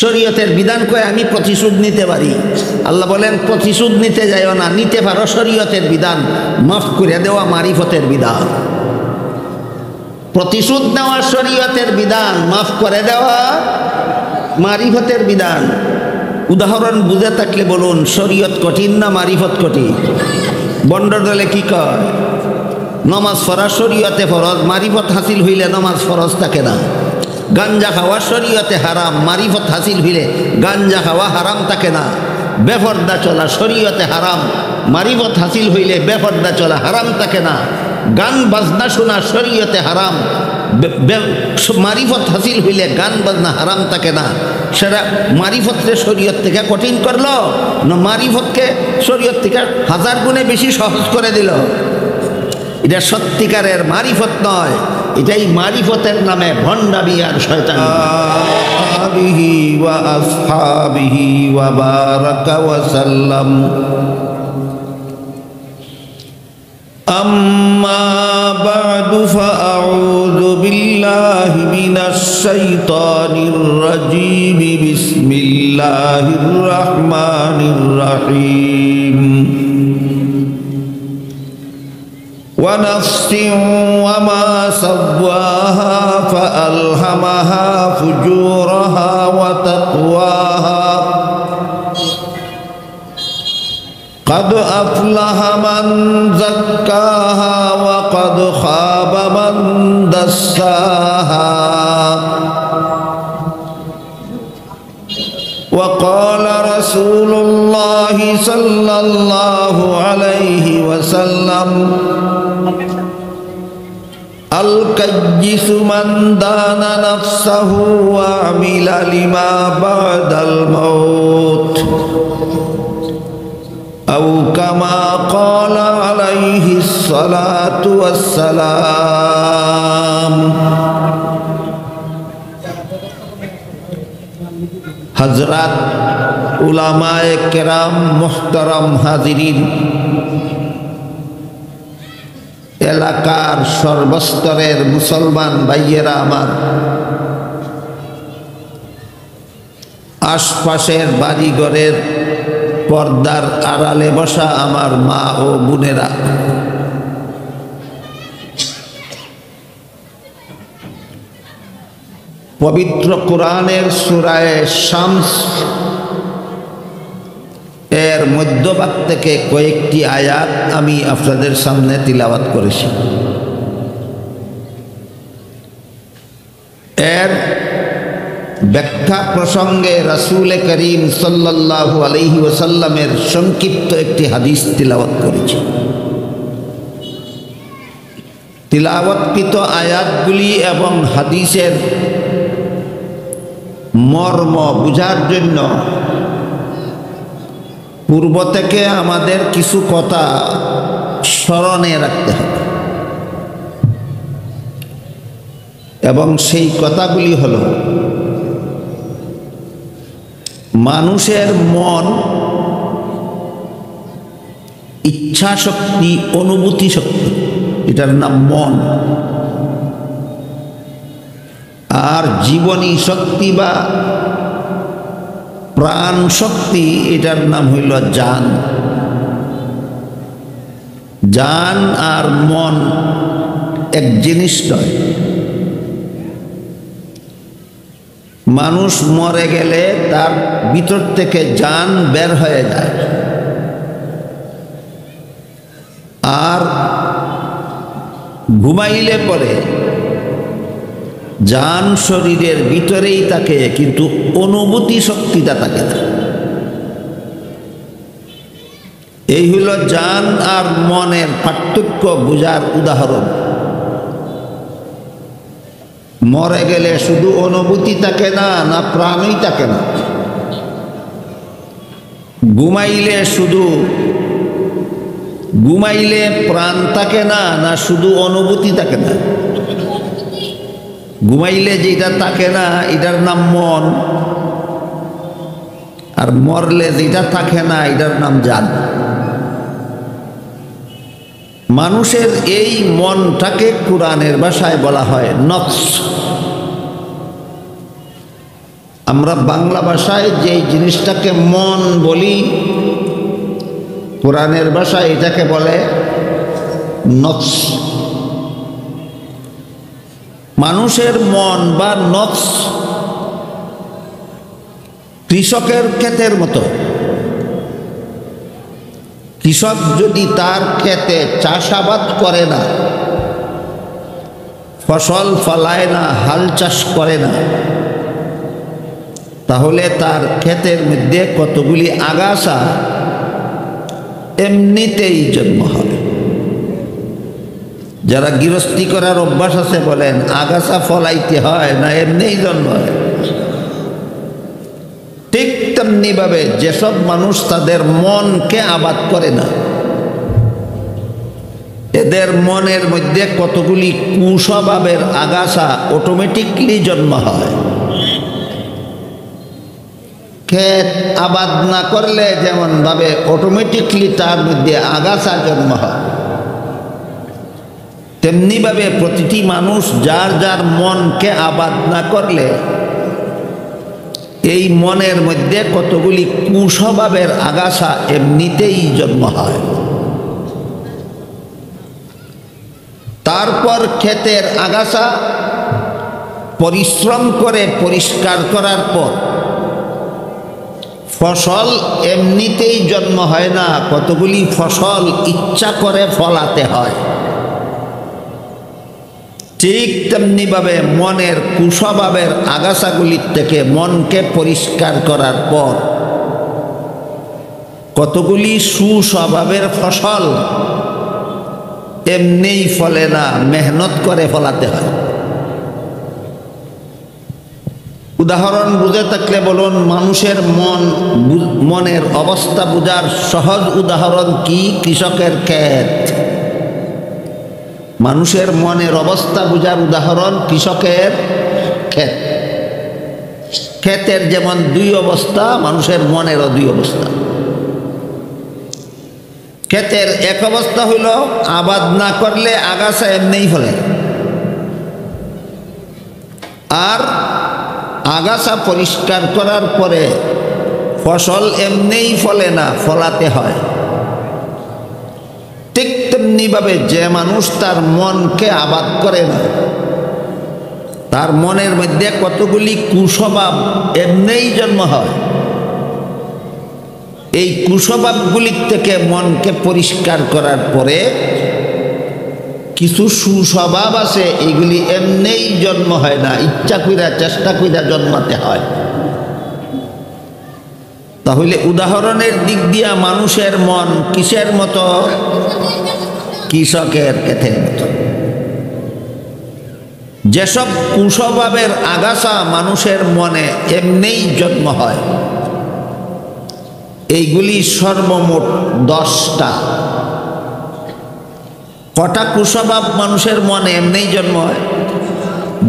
শরীয়তের বিধান কয়ে আমি প্রতিশোধ নিতে পারি। আল্লাহ বলেন প্রতিশোধ নিতে যাইও না, নিতে পারো শরীয়তের বিধান, মাফ করে দেওয়া মারিফতের বিধান। প্রতিশোধ নেওয়া শরীয়তের বিধান, মাফ করে দেওয়া মারিফতের বিধান। উদাহরণ বুঝে থাকলে বলুন, শরীয়ত কঠিন না মারিফত কঠিন? বন্ড দলে কি কয়, নমাজ পড়া শরীয়তে ফরজ, মারিফত হাসিল হইলে নমাজ ফরজ থাকে না। গাঞ্জা খাওয়া শরীয়তে হারাম, মারিফত হাসিল হইলে গাঞ্জা খাওয়া হারাম থাকে না। বেপরদা চলা শরীয়তে হারাম, মারিফত হাসিল হইলে বেপরদা চলা হারাম থাকে না। গান বাজনা শোনা শরীয়তে হারাম, মারিফত হাসিল হইলে গান বাজনা হারাম থাকে না। সেটা মারিফতকে শরীয়ত থেকে কঠিন করলো না মারিফতকে শরীয়ত থেকে 1000 গুণে বেশি সহজ করে দিল? এটা সত্যিকারের মারিফত নয়, এটাই মারিফতের নামে ভণ্ডামি আর শয়তানি। আলিহি ওয়া আসহাবিহি ওয়া বারাকা ওয়া সাল্লাম। আম্মা বা'দু ফাআউযু বিল্লাহি মিনাশ শাইতানির রাজীম। বিসমিল্লাহির রাহমানির রাহিম। ونفس وما سواها فألهمها فجورها وتقواها قد أفلح من زكاها وقد خاب من دساها وقال رسول الله صلى الله عليه وسلم الكيس من دان نفسه وعمل لما بعد الموت أو كما قال عليه الصلاة والسلام। हजरत उलामाए किराम मुहतरम हाजिरीन, এলাকার সর্বস্তরের মুসলমান ভাইয়েরা আমার, আশপাশের বাড়িঘরের পর্দার আড়ালে বসা আমার মা ও বোনেরা, পবিত্র কোরআনের সূরা শামস এর মধ্যভাগ থেকে কয়েকটি আয়াত আমি আপনাদের সামনে তিলাওয়াত করেছি। এর ব্যাখ্যা প্রসঙ্গে রাসূল করিম সাল্লাল্লাহু আলাইহি ওয়াসাল্লামের সংক্ষিপ্ত একটি হাদিস তিলাওয়াত করেছি। তিলাওয়াতকৃত আয়াতগুলি এবং হাদিসের মর্ম বুঝার জন্য পূর্ব থেকে আমাদের কিছু কথা স্মরণে রাখতে হবে, এবং সেই কথাগুলি হল, মানুষের মন ইচ্ছা শক্তি, অনুভূতি শক্তি, এটার নাম মন। আর জীবনী শক্তি বা প্রাণ শক্তি, এটার নাম হইল জান। জান আর মন এক জিনিস নয়। মানুষ মরে গেলে তার ভিতর থেকে জান বের হয়ে যায়, আর ঘুমাইলে পরে জান শরীরের ভিতরেই থাকে, কিন্তু অনুভূতি শক্তিটা থাকে না। এই হলো জান আর মনের পার্থক্য বোঝার উদাহরণ। মরে গেলে শুধু অনুভূতি থাকে না, না প্রাণই থাকে না। ঘুমাইলে প্রাণ থাকে না, না শুধু অনুভূতি থাকে না। ঘুমাইলে যেটা থাকে না এটার নাম মন, আর মরলে যেটা থাকে না এটার নাম জান। মানুষের এই মনটাকে কোরআনের ভাষায় বলা হয় নফস। আমরা বাংলা ভাষায় যে জিনিসটাকে মন বলি, কোরআনের ভাষায় এটাকে বলে নফস। মানুষের মন বা নফস কৃষকের ক্ষেতের মতো। কৃষক যদি তার ক্ষেতে চাষাবাদ করে না, ফসল ফলায় না, হাল চাষ করে না, তাহলে তার ক্ষেতের মধ্যে কতগুলি আগাছা এমনিতেই জন্ম হয়। যারা গৃহস্থী করার অভ্যাস আছে বলেন আগাছা ফলাইতে হয় না এমনিই জন্ম হয়। ঠিক তেমনিভাবে যেসব মানুষ তাদের মনকে আবাদ করে না, এদের মনের মধ্যে কতগুলি কুস্বভাবের আগাছা অটোমেটিকলি জন্ম হয়। ক্ষেত আবাদ না করলে যেমন ভাবে অটোমেটিকলি তার মধ্যে আগাছা জন্ম হয়, তেমনিভাবে প্রতিটি মানুষ যার যার মনকে আবাদ না করলে এই মনের মধ্যে কতগুলি কুস্বভাবের আগাছা এমনিতেই জন্ম হয়। তারপর ক্ষেতের আগাছা পরিশ্রম করে পরিষ্কার করার পর ফসল এমনিতেই জন্ম হয় না, কতগুলি ফসল ইচ্ছা করে ফলাতে হয়। ঠিক তেমনিভাবে মনের কুস্বভাবের আগাছাগুলির থেকে মনকে পরিষ্কার করার পর কতগুলি সুস্বভাবের ফসল এমনিই ফলে না, মেহনত করে ফলাতে হয়। উদাহরণ বুঝে থাকলে বলুন, মানুষের মনের অবস্থা বোঝার সহজ উদাহরণ কি? কৃষকের ক্ষেত। মানুষের মনের অবস্থা বোঝার উদাহরণ কৃষকের ক্ষেত। ক্ষেতের যেমন দুই অবস্থা, মানুষের মনেরও দুই অবস্থা। ক্ষেতের এক অবস্থা হইল আবাদ না করলে আগাছা এমনিই ফলে, আর আগাছা পরিষ্কার করার পরে ফসল এমনিই ফলে না, ফলাতে হয়। ঠিক তেমনিভাবে যে মানুষ তার মনকে আবাদ করে না, তার মনের মধ্যে কতগুলি কুস্বভাব এমনিই জন্ম হয়। এই কুস্বভাবগুলির থেকে মনকে পরিষ্কার করার পরে কিছু সুস্বভাব আছে, এইগুলি এমনিই জন্ম হয় না, ইচ্ছা কইরা চেষ্টা কইরা জন্মাতে হয়। তাহলে উদাহরণের দিক দিয়া মানুষের মন কিসের মতো? কৃষকের ক্ষেতের মতো। যেসব কুস্বভাবের আগাছা মানুষের মনে এমনিই জন্ম হয়, এইগুলি সর্বমোট 10টা। কটা কুস্বভাব মানুষের মনে এমনিই জন্ম হয়?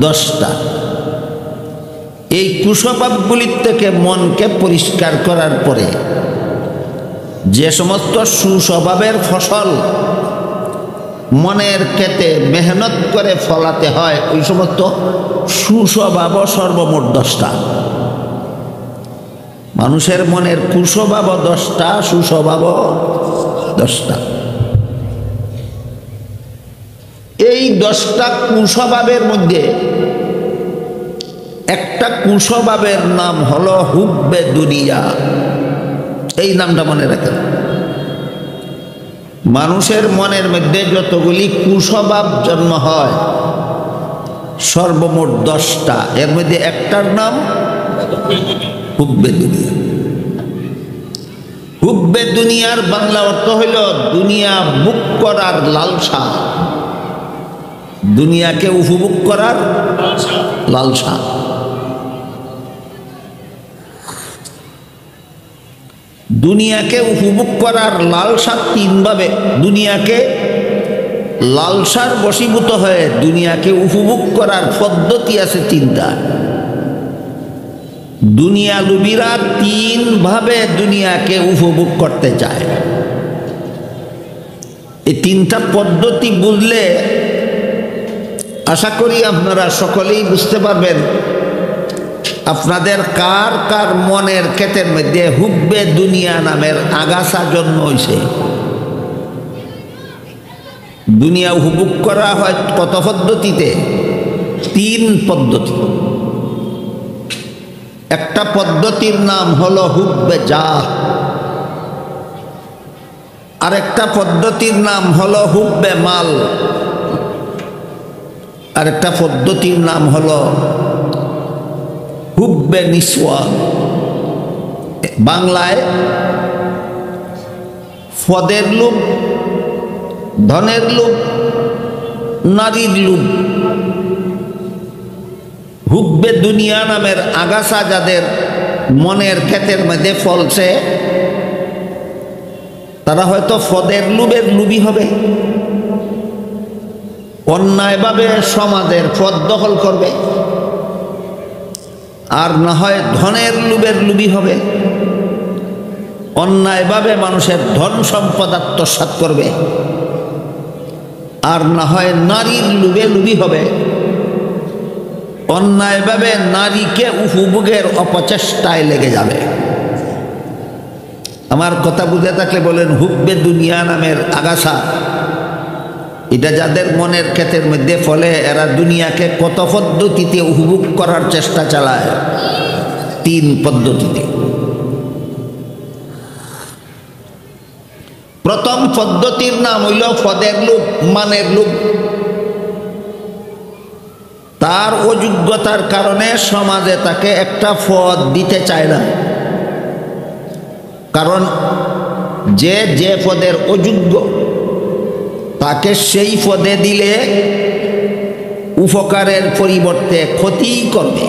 10টা। এই কুস্বভাবগুলির থেকে মনকে পরিষ্কার করার পরে যে সমস্ত সুস্বভাবের ফসল মনের ক্ষেতে মেহনত করে ফলাতে হয়, ওই সমস্ত সুস্বভাবও সর্বমোট 10টা। মানুষের মনের কুস্বভাবও 10টা, সুস্বভাবও 10টা। এই 10টা কুস্বভাবের মধ্যে একটা কুস্বভাবের নাম হলো হুব্বে দুনিয়া। এই নামটা মনে রাখেন। মানুষের মনের মধ্যে যতগুলি কুস্বভাব জন্ম হয় সর্বমোট 10টা, এর মধ্যে একটার নাম হুব্বে দুনিয়া। হুব্বে দুনিয়ার বাংলা অর্থ হইল দুনিয়া ভোগ করার লালসা, দুনিয়াকে উপভোগ করার লালসা। দুনিয়াকে উপভোগ করার লালসা তিনভাবে। দুনিয়াকে লালসার বশীভূত হয়ে দুনিয়াকে উপভোগ করার পদ্ধতি আছে 3টা। দুনিয়া লুবিরা 3 ভাবে দুনিয়াকে উপভোগ করতে চায়। এই 3টা পদ্ধতি বুঝলে আশা করি আপনারা সকলেই বুঝতে পারবেন আপনাদের কার কার মনের ক্ষেতের মধ্যে হুব্বে দুনিয়া নামের আগাছা জন্ম হয়েছে? দুনিয়া উপভোগ করা হয় কত পদ্ধতিতে? 3 পদ্ধতি। একটা পদ্ধতির নাম হলো হুব্বে জাহ, আরেকটা পদ্ধতির নাম হলো হুব্বে মাল, আরেকটা পদ্ধতির নাম হলো হুব্বে নিসওয়া। বাংলায় পদের লোভ, ধনের লোভ, নারীর লোভ। হুব্বে দুনিয়া নামের আগাছা যাদের মনের ক্ষেতের মধ্যে ফলছে, তারা হয়তো পদের লোভের লোভী হবে, অন্যায়ভাবে সমাজের পদ দখল করবে, আর না হয় ধনের লোভের লোভী হবে, অন্যায়ভাবে মানুষের ধন সম্পদ আত্মসাৎ করবে, আর না হয় নারীর লোভে লোভী হবে, অন্যায়ভাবে নারীকে উপভোগের অপচেষ্টায় লেগে যাবে। আমার কথা বুঝে থাকলে বলেন, হুব্বে দুনিয়া নামের আগাছা এটা যাদের মনের ক্ষেতের মধ্যে ফলে, এরা দুনিয়াকে কত পদ্ধতিতে উপভোগ করার চেষ্টা চালায়? 3 পদ্ধতিতে। প্রথম পদ্ধতির নাম হইল পদের লোভ, মানের লোভ। তার অযোগ্যতার কারণে সমাজে তাকে একটা পদ দিতে চায় না, কারণ যে পদের অযোগ্য তাকে সেই পদে দিলে উপকারের পরিবর্তে ক্ষতি করবে,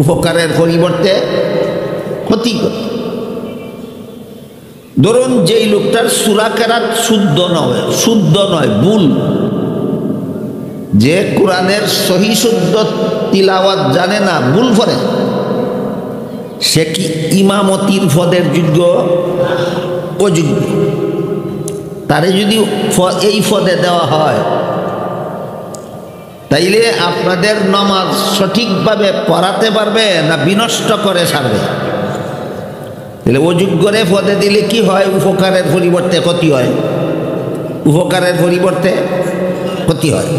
উপকারের পরিবর্তে ক্ষতি করবে। ধরুন যেই লোকটার সূরা কেরাত শুদ্ধ নয়, ভুল, যে কোরআনের সহি শুদ্ধ তিলাওয়াত জানে না, ভুল করে, সে কি ইমামতির পদের যোগ্য? অযোগ্য। তারে যদি এই পদে দেওয়া হয়, তাইলে আপনাদের নামাজ সঠিকভাবে পড়াতে পারবে না বিনষ্ট করে ছাড়বে? তাহলে অযোগ্যরে পদে দিলে কি হয়? উপকারের পরিবর্তে ক্ষতি হয়, উপকারের পরিবর্তে ক্ষতি হয়।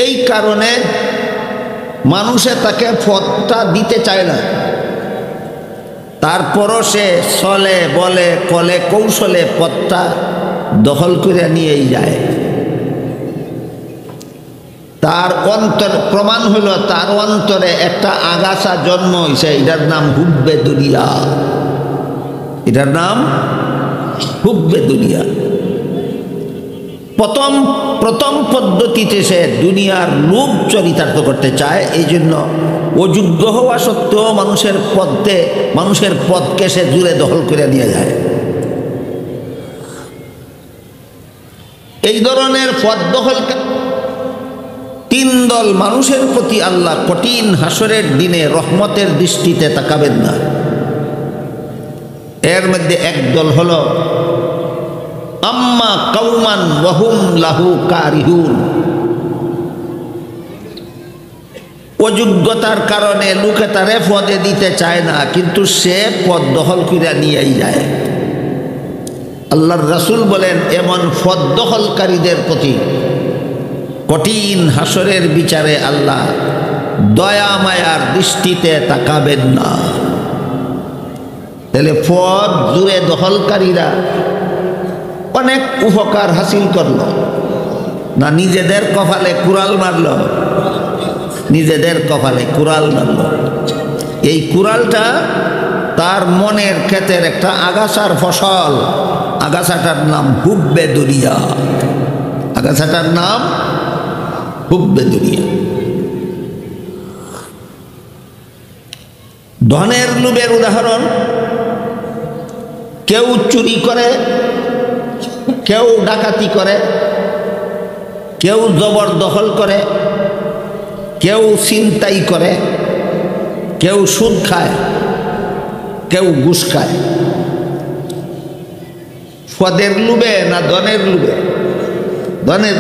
এই কারণে মানুষে তাকে পদটা দিতে চায় না, তারপরও সে চলে বলে কলে কৌশলে পদটা দখল করে নিয়েই যায়। তার অন্তর প্রমাণ হইল, তার অন্তরে একটা আগাছা জন্ম হয়েছে, এটার নাম হুব্বে দুনিয়া, এটার নাম হুব্বে দুনিয়া। প্রথম পদ্ধতিতে সে দুনিয়ার লোভ চরিতার্থ করতে চায়, এই জন্য অযোগ্য হওয়া সত্ত্বেও মানুষের পদকে সে জুড়ে দখল করে নিয়ে যায়। এই ধরনের পদ দখল 3 দল মানুষের প্রতি আল্লাহ কঠিন হাসরের দিনে রহমতের দৃষ্টিতে তাকাবেন না। এর মধ্যে এক দল হলো আম্মা কওমান ওয়াহুম লাহু কারিহুন। অযোগ্যতার কারণে লোকে তারে পদে দিতে চায় না, কিন্তু সে পদ দখল করে নিয়েই যায়। আল্লাহর রাসূল বলেন, এমন পদ দখলকারীদের প্রতি কঠিন হাসরের বিচারে আল্লাহ দয়া মায়ার দৃষ্টিতে তাকাবেন না। তাহলে পদ জুড়ে দখলকারীরা অনেক উপকার হাসিল করল না, নিজেদের কপালে কুড়াল মারল, নিজেদের কপালে কুড়াল মারল। এই কুড়ালটা তার মনের ক্ষেতের একটা আগাছার ফসল, আগাছাটার নাম হুব্বে দুনিয়া, আগাছাটার নাম হুব্বে দুনিয়া। ধনের লোভের উদাহরণ, কেউ চুরি করে, কেউ ডাকাতি করে, কেউ জবরদখল করে, কেউ ছিনতাই করে, কেউ সুদ খায়, কেউ ঘুষ খায়। পদের লোভে না ধনের লোভে? ধনের।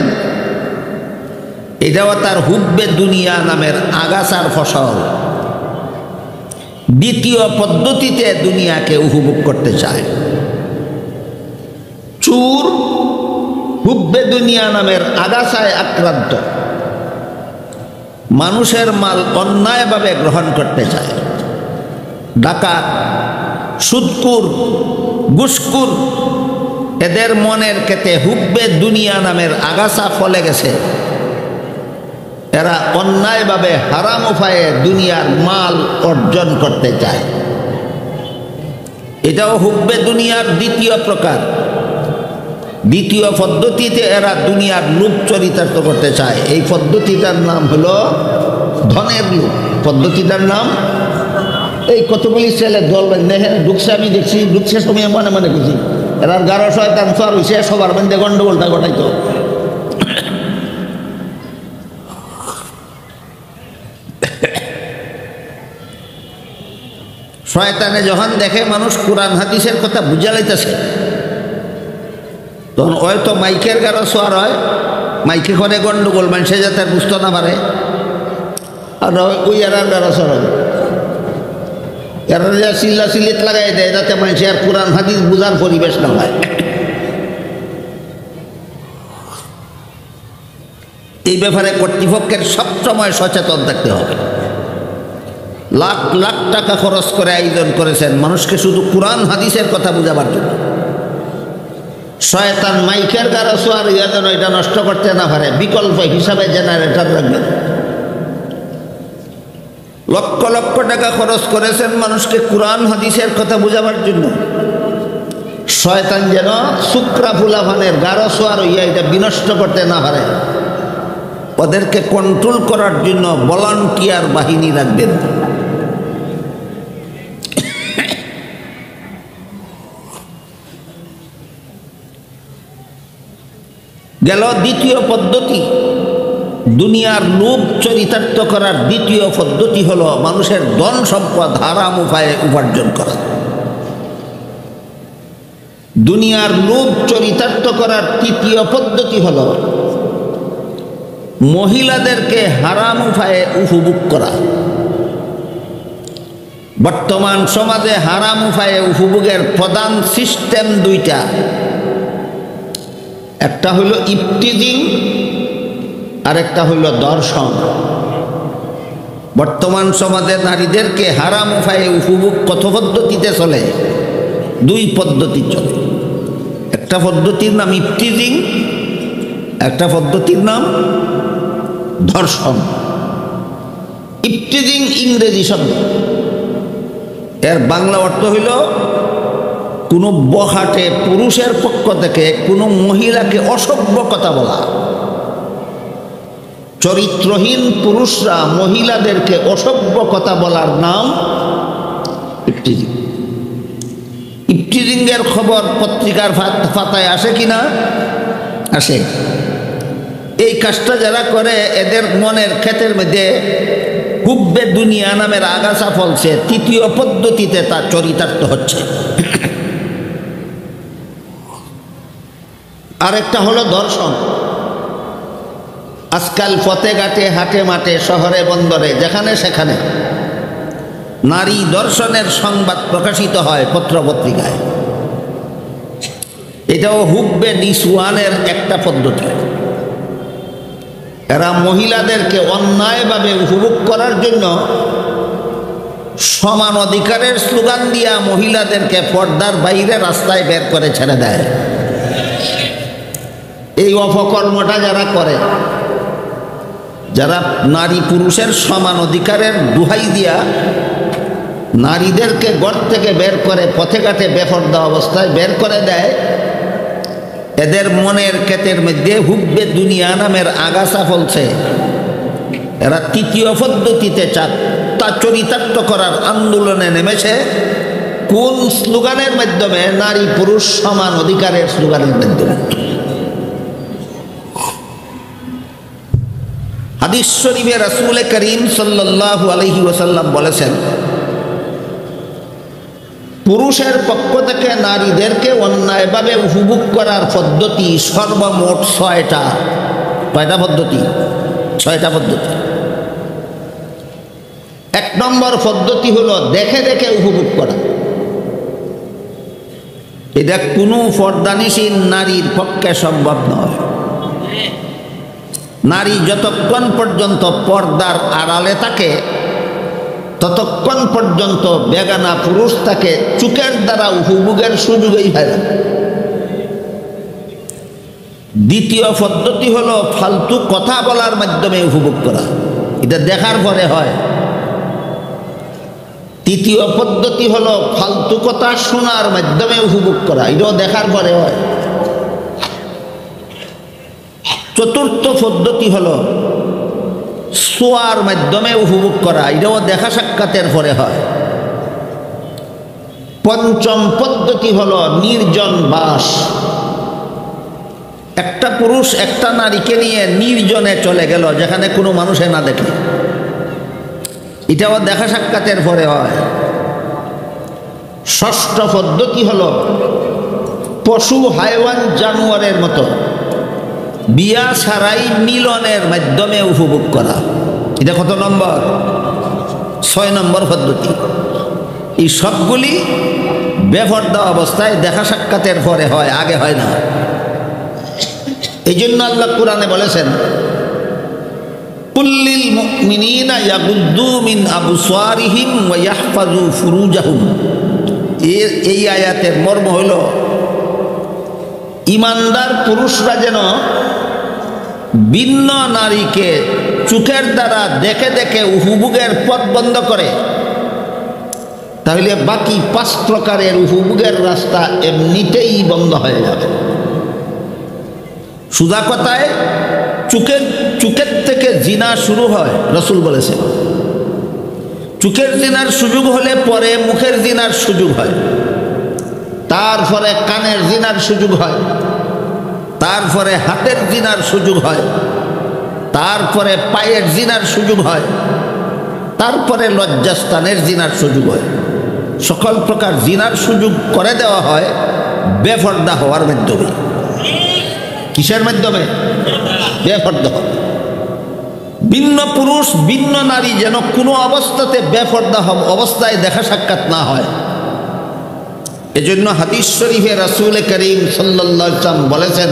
এটাও তার হুব্বে দুনিয়া নামের আগাছার ফসল। দ্বিতীয় পদ্ধতিতে দুনিয়াকে উপভোগ করতে চায়। চোর হুব্বে দুনিয়া নামের আগাছায় আক্রান্ত, মানুষের মাল অন্যায়ভাবে গ্রহণ করতে চায়। ডাকাত, সুদকুর, ঘুষখোর, এদের মনের ক্ষেত্রে হুব্বে দুনিয়া নামের আগাছা ফলে গেছে। এরা অন্যায়ভাবে হারাম উপায়ে দুনিয়ার মাল অর্জন করতে চায়। এটাও হুব্বে দুনিয়ার দ্বিতীয় প্রকার। দ্বিতীয় পদ্ধতিতে এরা দুনিয়ার লোভ চরিতার্থ করতে চায়। এই পদ্ধতিটার নাম হলো ধনের লোভ। পদ্ধতিটার নাম, এই কতগুলি ছেলে দল ঢুকছে, আমি দেখছি ঢুকছে সময় মনে মনে খুঁজি এরা 11 শয়তান সর হয়েছে, সবার মধ্যে গন্ডগোলটা ঘটাইতো। শয়তানে যখন দেখে মানুষ কোরআন হাদিসের কথা বুঝা লাইতেছে, তখন হয়তো মাইকের গারো সোয়ার হয়, মাইকে করে গন্ডগোল মানুষে যাতে বুঝতে না পারে, আর ওই এরার গারো সোয়ার হয়, এরা চিল্লা চিল্লিত লাগাই দেয় যাতে মানুষে আর কোরআন হাদিস বুঝার পরিবেশ না হয়। এই ব্যাপারে কর্তৃপক্ষের সবসময় সচেতন থাকতে হবে। লাখ লাখ টাকা খরচ করে আয়োজন করেছেন মানুষকে শুধু কোরআন হাদিসের কথা বুঝাবার জন্য। শয়তান মাইকের গারো সোয়ার যেন এটা নষ্ট করতে না পারে, বিকল্প হিসাবে জেনারেটর রাখবেন। লক্ষ লক্ষ টাকা খরচ করেছেন মানুষকে কোরআন হাদিসের কথা বুঝাবার জন্য। শয়তান যেন শুক্রা ফুলাফানের গারো সোয়ার হইয়া এটা বিনষ্ট করতে না পারে, ওদেরকে কন্ট্রোল করার জন্য ভলান্টিয়ার বাহিনী রাখবেন। গেল দ্বিতীয় পদ্ধতি। দুনিয়ার লোভ চরিতার্থ করার দ্বিতীয় পদ্ধতি হলো মানুষের ধন সম্পদ হারাম উপায়ে উপার্জন করা। দুনিয়ার লোভ চরিতার্থ করার তৃতীয় পদ্ধতি হলো মহিলাদেরকে হারাম উপায়ে উপভোগ করা। বর্তমান সমাজে হারাম উপায়ে উপভোগের প্রধান সিস্টেম দুইটা, একটা হইল ইফটিজিং আর একটা হইল দর্শন। বর্তমান সমাজে নারীদেরকে হারাম উপায়ে উপভোগ কত পদ্ধতিতে চলে? দুই পদ্ধতি চলে। একটা পদ্ধতির নাম ইফটিজিং, একটা পদ্ধতির নাম ধর্ষণ। ইফটিজিং ইংরেজি শব্দ, এর বাংলা অর্থ হইল কোনো বখাটে পুরুষের পক্ষ থেকে কোনো মহিলাকে অসভ্য কথা বলা। চরিত্রহীন পুরুষরা মহিলাদেরকে অসভ্য কথা বলার নাম ইফটিজিং। ইফটিজিংয়ের খবর পত্রিকার পাতায় আসে কিনা? আসে। এই কাজটা যারা করে এদের মনের ক্ষেতের মধ্যে হুব্বে দুনিয়া নামের আগাছা ফলছে। তৃতীয় পদ্ধতিতে তা চরিতার্থ হচ্ছে। আরেকটা হলো দর্শন। আজকাল পথে ঘাটে, হাটে মাঠে, শহরে বন্দরে, যেখানে সেখানে নারী দর্শনের সংবাদ প্রকাশিত হয় পত্রপত্রিকায়। এটাও হুব্বে নিসওয়ানের একটা পদ্ধতি। এরা মহিলাদেরকে অন্যায়ভাবে উপভোগ করার জন্য সমান অধিকারের স্লোগান দিয়া মহিলাদেরকে পর্দার বাইরে রাস্তায় বের করে ছেড়ে দেয়। এই অপকর্মটা যারা করে, যারা নারী পুরুষের সমান অধিকারের দোহাই দিয়া নারীদেরকে ঘর থেকে বের করে পথে ঘাটে বেপর্দা অবস্থায় বের করে দেয়, এদের মনের ক্ষেতের মধ্যে হুব্বে দুনিয়া নামের আগাছা ফলছে। এরা তৃতীয় পদ্ধতিতে তা চরিতার্থ করার আন্দোলনে নেমেছে। কোন স্লোগানের মাধ্যমে? নারী পুরুষ সমান অধিকারের স্লোগানের মাধ্যমে। হাদিস শরীফে রাসূল করিম সাল্লাল্লাহু আলাইহি ওয়াসাল্লাম বলেছেন, পুরুষের পক্ষ থেকে নারীদেরকে অন্যায়ভাবে উপভোগ করার পদ্ধতি সর্বমোট 6টা। কয়টা পদ্ধতি? 6টা পদ্ধতি। 1 নম্বর পদ্ধতি হলো দেখে দেখে উপভোগ করা। এটা কোনো পর্দানিসীন নারীর পক্ষে সম্ভব নয়। নারী যতক্ষণ পর্যন্ত পর্দার আড়ালে থাকে ততক্ষণ পর্যন্ত বেগানা পুরুষ তাকে চোখের দ্বারা উপভোগের সুযোগই হয় না। দ্বিতীয় পদ্ধতি হলো ফালতু কথা বলার মাধ্যমে উপভোগ করা, এটা দেখার পরে হয়। তৃতীয় পদ্ধতি হলো ফালতু কথা শোনার মাধ্যমে উপভোগ করা, এটাও দেখার পরে হয়। চতুর্থ পদ্ধতি হলো শোয়ার মাধ্যমে উপভোগ করা, এটাও দেখা সাক্ষাতের পরে হয়। পঞ্চম পদ্ধতি হলো নির্জন বাস। একটা পুরুষ একটা নারীকে নিয়ে নির্জনে চলে গেল, যেখানে কোনো মানুষে না দেখে, এটাও দেখা সাক্ষাতের পরে হয়। ষষ্ঠ পদ্ধতি হলো পশু হাইওয়ান জানোয়ারের মতো বিয়া ছাড়াই মিলনের মাধ্যমে উপভোগ করা, এটা কত নম্বর? 6 নম্বর পদ্ধতি। এই সবগুলি বেপরদা অবস্থায় দেখা সাক্ষাতের পরে হয়, আগে হয় না। এই জন্য আল্লাহ কোরআনে বলেছেন কুল্লিল মুমিনিনা ইয়াগুদ্দু মিন আবসারিহিম ওয়া ইয়াহফাজু ফুরুজাহুম। এই আয়াতের মর্ম হইল ইমানদার পুরুষরা যেন ভিন্ন নারীকে চোখের দ্বারা দেখে দেখে উপভোগের পথ বন্ধ করে, তাহলে বাকি 5 প্রকারের উপভোগের রাস্তা এমনিতেই বন্ধ হয়ে যাবে। সুদা কথায় চোখের থেকে জিনা শুরু হয়, রাসূল বলেছেন। চোখের জিনার সুযোগ হলে পরে মুখের জিনার সুযোগ হয়, তারপরে কানের জিনার সুযোগ হয়, তারপরে হাতের জিনার সুযোগ হয়, তারপরে পায়ের জিনার সুযোগ হয়, তারপরে লজ্জাস্থানের জিনার সুযোগ হয়। সকল প্রকার জিনার সুযোগ করে দেওয়া হয় বেপরদা হওয়ার মাধ্যমে। কিসের মাধ্যমে? বেপরদা হওয়া। ভিন্ন পুরুষ ভিন্ন নারী যেন কোনো অবস্থাতে বেপরদা অবস্থায় দেখা সাক্ষাৎ না হয়। এজন্য হাদিস শরীফে রাসূল করিম সাল্লাল্লাহু আলাইহি ওয়াসাল্লাম বলেছেন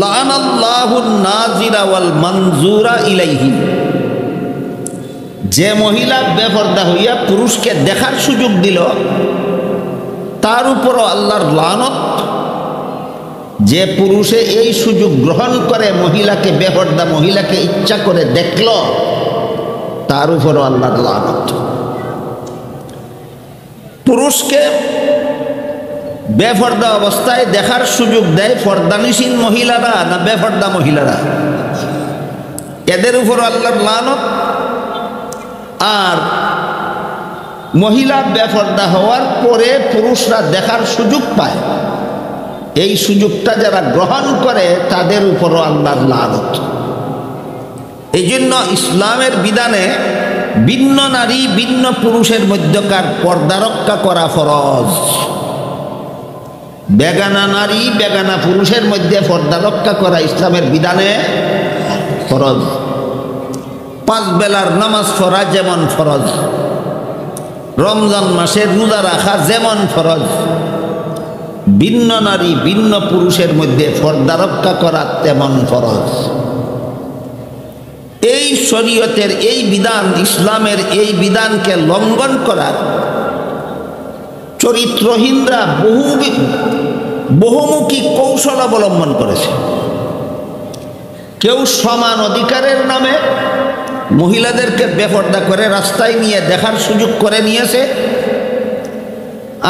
লানাল্লাহুন নাজিরা ওয়াল মানজুরা ইলাইহি। যে মহিলা বেপরদা হইয়া পুরুষকে দেখার সুযোগ দিল তার উপরও আল্লাহর লানত। যে পুরুষে এই সুযোগ গ্রহণ করে মহিলাকে বেপরদা মহিলাকে ইচ্ছা করে দেখল তার উপরও আল্লাহর লানত। পুরুষকে বেপরদা অবস্থায় দেখার সুযোগ দেয় পর্দানিসীন মহিলারা না বেপরদা মহিলারা? এদের উপর আল্লাহর লানত। আর মহিলা বেপরদা হওয়ার পরে পুরুষরা দেখার সুযোগ পায়, এই সুযোগটা যারা গ্রহণ করে তাদের উপরও আল্লাহর লানত। এই জন্য ইসলামের বিধানে ভিন্ন নারী ভিন্ন পুরুষের মধ্যকার পর্দা রক্ষা করা ফরজ। বেগানা নারী বেগানা পুরুষের মধ্যে পর্দা রক্ষা করা ইসলামের বিধানে ফরজ। 5 বেলার নামাজ পড়া যেমন ফরজ, রমজান মাসে রোজা রাখা যেমন ফরজ, ভিন্ন নারী ভিন্ন পুরুষের মধ্যে পর্দা রক্ষা করা তেমন ফরজ। এই শরীয়তের এই বিধান, ইসলামের এই বিধানকে লঙ্ঘন করার চরিত্রহীনরা বহুমুখী কৌশল অবলম্বন করেছে। কেউ সমান অধিকারের নামে মহিলাদেরকে বেপরদা করে রাস্তায় নিয়ে দেখার সুযোগ করে নিয়েছে,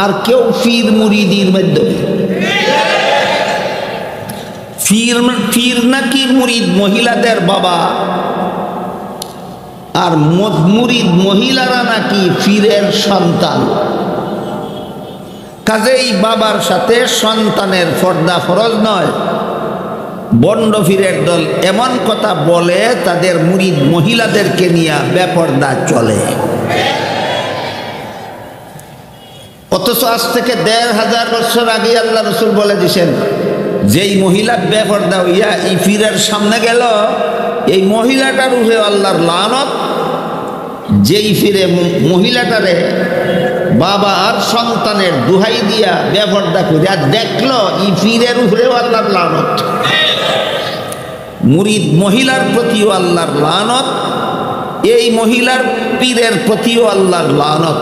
আর কেউ পীর মুরিদির মাধ্যমে। পীর নাকি মুরিদ মহিলাদের বাবা, আর মুরিদ মহিলারা নাকি পীরের সন্তান। কাজেই বাবার সাথে সন্তানের পর্দা ফরজ নয়। বন্ড পীরের দল এমন কথা বলে তাদের মুরিদ মহিলাদেরকে নিয়ে বেপরদা চলে। অথচ আজ থেকে 1500 বছর আগে আল্লাহ রসুল বলে দিয়েছেন যেই মহিলা বেপরদা হইয়া এই পীরের সামনে গেল, এই মহিলাটার উপরে আল্লাহর লানত। যেই ফিরে মহিলাটারে বাবা আর সন্তানের দুহাই দিয়া বেপরদা করিয়া দেখলো, এই পীরের উপরেও আল্লাহর লানত। মুরিদ মহিলার প্রতিও আল্লাহর লানত, এই মহিলার পীরের প্রতিও আল্লাহর লানত।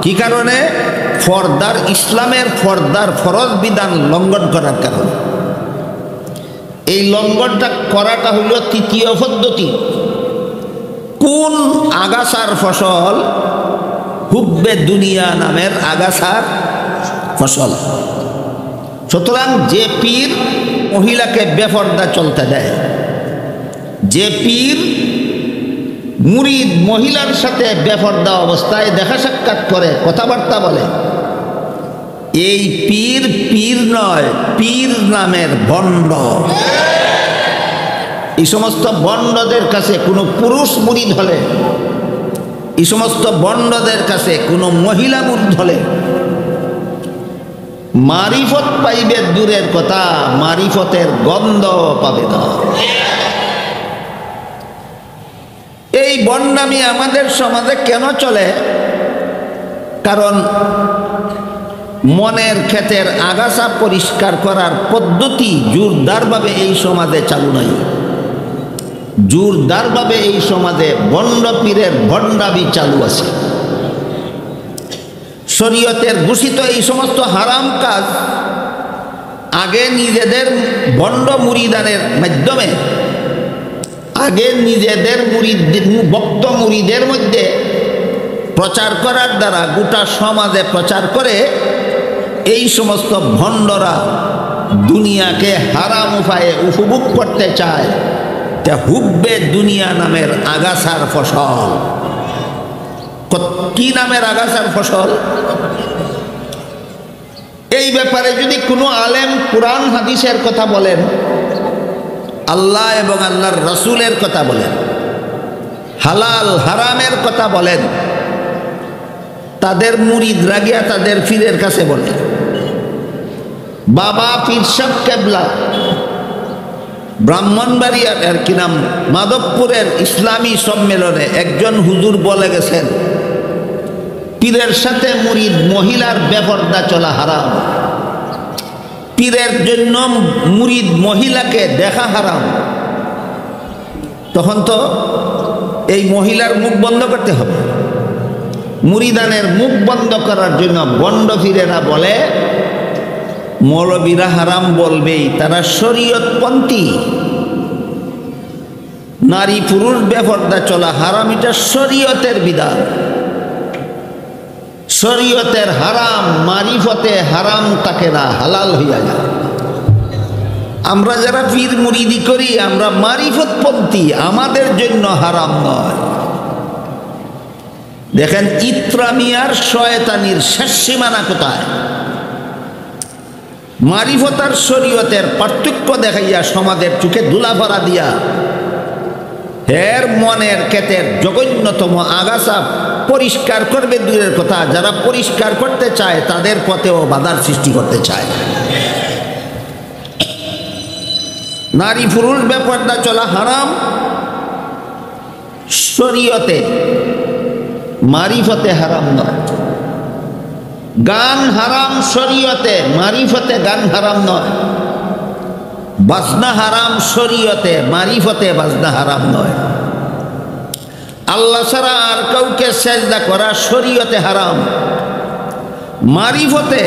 কি কারণে? ফরদার, ইসলামের ফরদার ফরজ বিধান লঙ্ঘন করার কারণে। এই লঙ্ঘনটা করাটা হইল তৃতীয় পদ্ধতি। কোন আগাছার ফসল? হুব্বে দুনিয়া নামের আগাছার ফসল। সুতরাং যে পীর মহিলাকে বেপরদা চলতে দেয়, যে পীর মুরিদ মহিলার সাথে বেপরদা অবস্থায় দেখা সাক্ষাৎ করে, কথাবার্তা বলে, এই পীর পীর নয়, পীর নামের ভণ্ড। এই সমস্ত ভণ্ডদের কাছে কোনো পুরুষ মুরিদ হলে, এই সমস্ত ভণ্ডদের কাছে কোনো মহিলা মুরিদ হলে মারিফত পাইবে দূরের কথা, মারিফতের গন্ধ পাবে না। এই বন্ডামি আমাদের সমাজে কেন চলে? কারণ মনের ক্ষেতের আগাছা পরিষ্কার করার পদ্ধতি জোরদারভাবে এই সমাজে চালু নাই। জোরদারভাবে এই সমাজে বন্ড পীরের ভণ্ডামি চালু আছে। শরীয়তের ঘোষিত এই সমস্ত হারাম কাজ আগে নিজেদের বন্ড মুরিদানের মাধ্যমে, আগে নিজেদের মুরিদ ভক্ত মুরিদের মধ্যে প্রচার করার দ্বারা গোটা সমাজে প্রচার করে এই সমস্ত ভণ্ডরা দুনিয়াকে হারাম উপায়ে উপভোগ করতে চায়। তা হুব্বে দুনিয়া নামের আগাছার ফসল। কি নামের আগাছার ফসল? এই ব্যাপারে যদি কোনো আলেম কুরআন হাদিসের কথা বলেন, আল্লাহ এবং আল্লাহর রসুলের কথা বলেন, হালাল হারামের কথা বলেন, তাদের মুরিদরা গিয়া তাদের পীরের কাছে বলে। বাবা পীর সাহেব কেবলা ব্রাহ্মণবাড়িয়ার আর কি নাম মাধবপুরের ইসলামী সম্মেলনে একজন হুজুর বলে গেছেন, পীরের সাথে মুরিদ মহিলার বেপরদা চলা হারাম। পীরের জন্য মুরিদ মহিলাকে দেখা হারাম। তখন তো এই মহিলার মুখ বন্ধ করতে হবে। মুরিদানের মুখ বন্ধ করার জন্য বন্ড পীরেরা বলে, মৌলবীরা হারাম বলবেই, তারা শরীয়তপন্থী। নারী পুরুষ বেপরদা চলা হারাম, এটা শরীয়তের বিধান। শরীয়তের হারাম মারিফতে হারাম থাকে না, হালাল হইয়া যায়। আমরা যারা পীর মুরিদি করি, আমরা মারিফতপন্থী, আমাদের জন্য হারাম নয়। দেখেন ইত্রামিয়ার শয়তানির শেষ সীমানা কোথায়? মারিফত আর শরীয়তের পার্থক্য দেখাইয়া সমাজের চোখে ধুলা ভরা দিয়া এর মনের ক্ষেতের জঘন্যতম আগাছা পরিষ্কার করবে দূরের কথা, যারা পরিষ্কার করতে চায় তাদের পথেও বাধার সৃষ্টি করতে চায়। নারী পুরুষ বেপরদা চলা হারাম শরীয়তে, মারিফতে হারাম নয়। গান হারাম শরীয়তে, মারিফতে গান হারাম নয়। বাজনা হারাম শরীয়তে, মারিফতে বাজনা হারাম নয়। আল্লাহ ছাড়া আর কাউকে সেজদা করা শরীয়তে হারাম। মারিফতে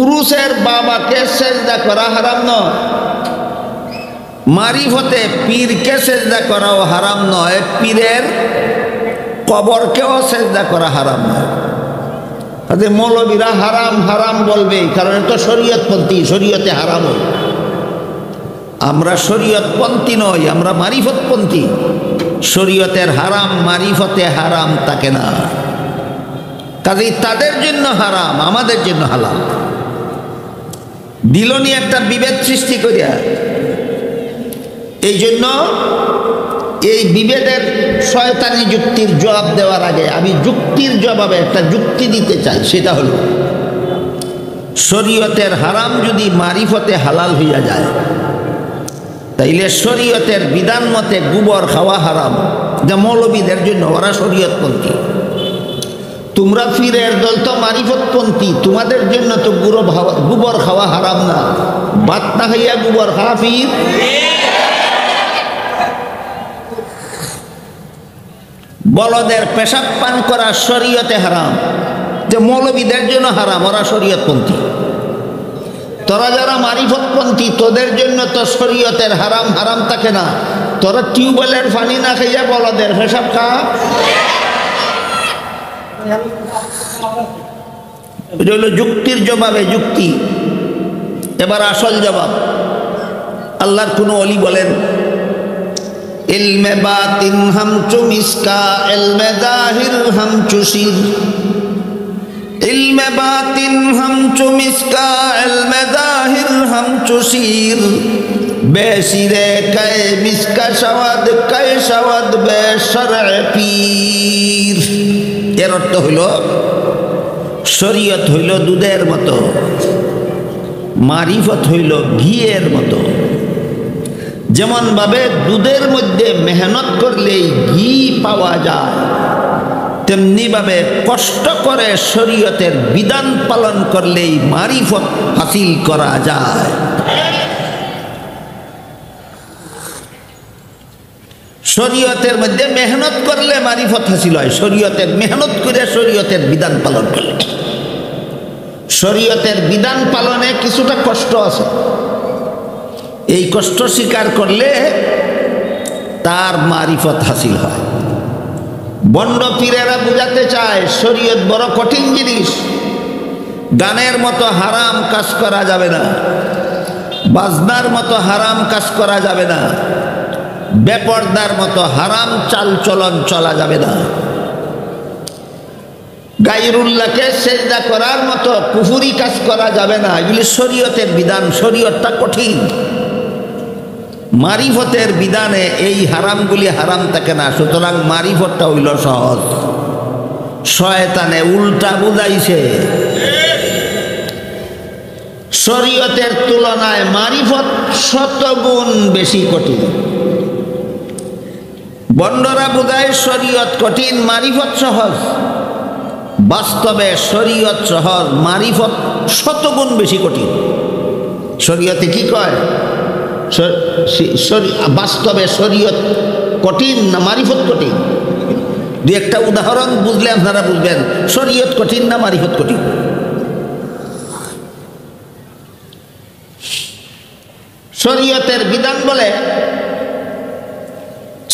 উরুসের বাবাকে সেজদা করা হারাম নয়। মারিফতে পীরকে সেজদা করাও হারাম নয়, পীরের কবরকেও সেজদা করা হারাম নয়। তাদের মৌলবীরা হারাম হারাম বলবে, কারণ এটা শরীয়তপন্থী, শরীয়তে হারাম। আমরা শরীয়তপন্থী নই, আমরা মারিফতপন্থী। শরীয়তের হারাম মারিফতে হারাম থাকে না, কাজেই তাদের জন্য হারাম, আমাদের জন্য হালাল। দিলনি একটা বিভেদ সৃষ্টি করিয়া। এই জন্য এই বিভেদের শয়তানি যুক্তির জবাব দেওয়ার আগে আমি যুক্তির জবাবে একটা যুক্তি দিতে চাই। সেটা হলো শরীয়তের হারাম যদি মারিফতে হালাল হইয়া যায়, তাইলে শরীয়তের বিধান মতে গোবর খাওয়া হারাম, যা মৌলবীদের জন্য, ওরা শরীয়তপন্থী। তোমরা ফিরের দল তো মারিফতপন্থী, তোমাদের জন্য তো গোবর খাওয়া হারাম না। ভাত না খাইয়া গোবর খাওয়া ফির। বলদের পেশাব পান করা শরীয়তে হারাম, যে মৌলবীদের জন্য হারাম, ওরা শরীয়তপন্থী। তোরা যারা মারিফতপন্থী, তোদের জন্য তো শরীয়তের হারাম হারাম থাকে না। তোরা টিউবওয়েলের পানি না খাইয়া বলদের পেশাব খা। এটা হলো যুক্তির জবাবে যুক্তি। এবার আসল জবাব। আল্লাহর কোন ওলি বলেন, ইলমে বাতিন হামচু মিসকা, ইলমে জাহির হামচু শির। ইলমে বাতিন হামচু মিসকা, ইলমে জাহির হামচু শির। বেশিরে কায়ে মিসকা শাওয়াদ, কায়ে শাওয়াদ বেশরএ পীর। এর অর্থ হইল শরীয়ত হইল দুধের মতো, মারিফত হইল ঘিয়ের মতো। যেমন ভাবে দুধের মধ্যে মেহনত করলেই ঘি পাওয়া যায়, তেমনি ভাবে কষ্ট করে শরীয়তের বিধান পালন করলেই মারিফত হাসিল করা যায়। শরীয়তের মধ্যে মেহনত করলে মারিফত হাসিল হয়, শরীয়তের মেহনত করে শরীয়তের বিধান পালন করলে। শরীয়তের বিধান পালনে কিছুটা কষ্ট আছে, এই কষ্ট স্বীকার করলে তার মারিফত হাসিল হয়। বন্ড পীরেরা বুঝাতে চায় শরীয়ত বড় কঠিন জিনিস, গানের মতো হারাম কাজ করা যাবে না, বাজনার মতো হারাম কাজ করা যাবে না, বেপরদার মতো হারাম চাল চলন চলা যাবে না, গায়রুল্লাহকে সেজদা করার মতো কুফরি কাজ করা যাবে না। এগুলি শরীয়তের বিধান, শরীয়তটা কঠিন। মারিফতের বিধানে এই হারামগুলি হারাম থাকে না, সুতরাং মারিফতটা হইল সহজ। শয়তানে উল্টা বুঝাইছে, শরীয়তের তুলনায় মারিফত শতগুণ বেশি কঠিন। বন্ডরা বুঝায় শরীয়ত কঠিন, মারিফত সহজ। বাস্তবে শরীয়ত সহজ, মারিফত শতগুণ বেশি কঠিন। শরীয়তে কি কয়? বাস্তবে শরীয়ত কঠিন না মারিফত কঠিন? দুই একটা উদাহরণ বুঝলে আপনারা বুঝবেন শরীয়ত কঠিন না মারিফত কঠিন। শরীয়তের বিধান বলে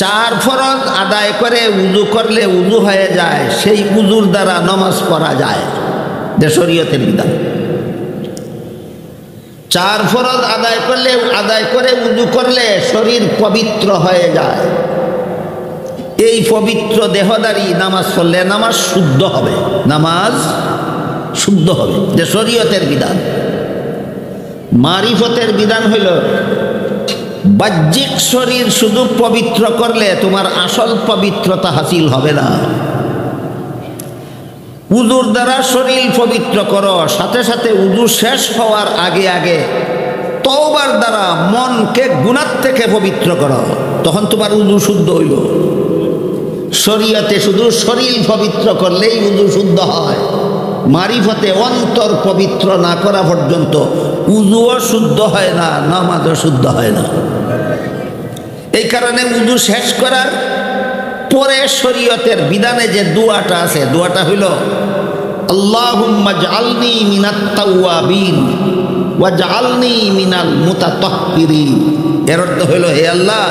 4 ফরজ আদায় করে উযু করলে উযু হয়ে যায়, সেই উযুর দ্বারা নামাজ পড়া যায়। যে শরীয়তের বিধান 4 ফরজ আদায় করে উযু করলে শরীর পবিত্র হয়ে যায়। এই পবিত্র দেহদারি নামাজ পড়লে নামাজ শুদ্ধ হবে, নামাজ শুদ্ধ হবে। যে শরীয়তের বিধান। মারিফতের বিধান হইল বাহ্যিক শরীর শুধু পবিত্র করলে তোমার আসল পবিত্রতা হাসিল হবে না। উযুর দ্বারা শরীর পবিত্র করো, সাথে সাথে উযু শেষ হওয়ার আগে আগে তওবার দ্বারা মনকে গুনাহ থেকে পবিত্র করো, তখন তোমার উযু শুদ্ধ হইল। শরীয়তে শুধু শরীর পবিত্র করলেই উযু শুদ্ধ হয়, মারিফতে অন্তর পবিত্র না করা পর্যন্ত উযুও শুদ্ধ হয় না, নামাজও শুদ্ধ হয় না। এই কারণে উযু শেষ করার পরে শরীয়তের বিধানে যে দোয়াটা আছে, দোয়াটা হইল আল্লাহুম্মা জাআলনি মিনাত তাওয়াবিন ওয়া জাআলনি মিনাল মুতাতাহহিরিন। এর অর্থ হইল, হে আল্লাহ,